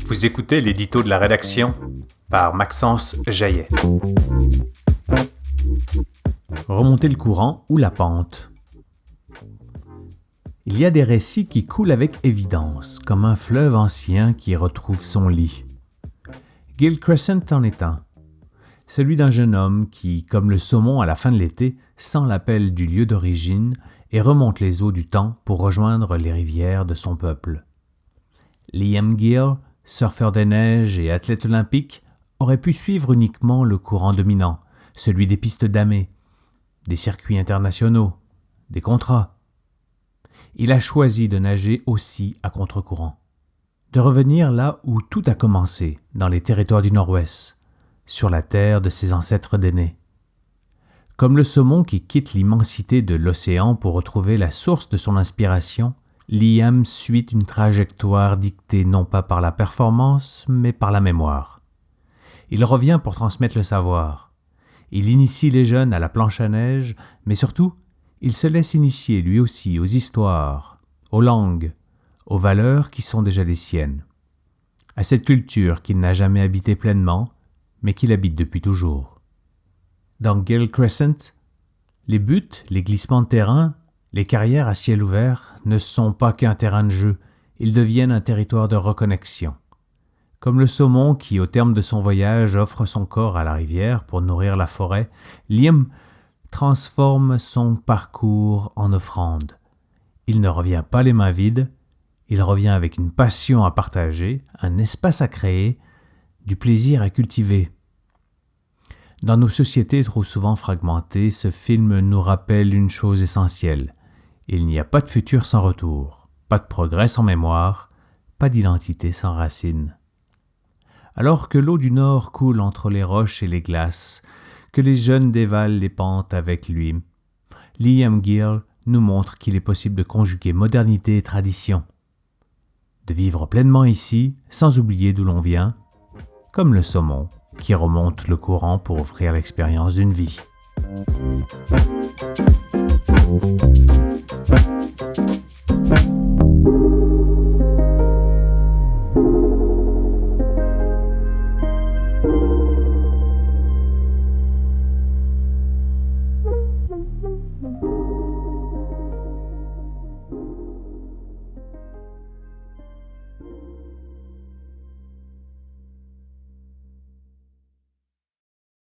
Vous écoutez l'édito de la rédaction par Maxence Jaillet. Remonter le courant ou la pente. Il y a des récits qui coulent avec évidence, comme un fleuve ancien qui retrouve son lit. Gill Crescent en est un. Celui d'un jeune homme qui, comme le saumon à la fin de l'été, sent l'appel du lieu d'origine et remonte les eaux du temps pour rejoindre les rivières de son peuple. Liam Gill, surfeur des neiges et athlète olympique, aurait pu suivre uniquement le courant dominant, celui des pistes damées, des circuits internationaux, des contrats. Il a choisi de nager aussi à contre-courant, de revenir là où tout a commencé, dans les territoires du Nord-Ouest, sur la terre de ses ancêtres d'aînés. Comme le saumon qui quitte l'immensité de l'océan pour retrouver la source de son inspiration, Liam suit une trajectoire dictée non pas par la performance, mais par la mémoire. Il revient pour transmettre le savoir. Il initie les jeunes à la planche à neige, mais surtout, il se laisse initier lui aussi aux histoires, aux langues, aux valeurs qui sont déjà les siennes, à cette culture qu'il n'a jamais habitée pleinement, mais qu'il habite depuis toujours. Dans Gill Crescent, les buts, les glissements de terrain, les carrières à ciel ouvert ne sont pas qu'un terrain de jeu, ils deviennent un territoire de reconnexion. Comme le saumon qui, au terme de son voyage, offre son corps à la rivière pour nourrir la forêt, Liam transforme son parcours en offrande. Il ne revient pas les mains vides, il revient avec une passion à partager, un espace à créer, du plaisir à cultiver. Dans nos sociétés trop souvent fragmentées, ce film nous rappelle une chose essentielle. Il n'y a pas de futur sans retour, pas de progrès sans mémoire, pas d'identité sans racines. Alors que l'eau du Nord coule entre les roches et les glaces, que les jeunes dévalent les pentes avec lui, Liam Gill nous montre qu'il est possible de conjuguer modernité et tradition, de vivre pleinement ici sans oublier d'où l'on vient, comme le saumon qui remonte le courant pour offrir l'expérience d'une vie.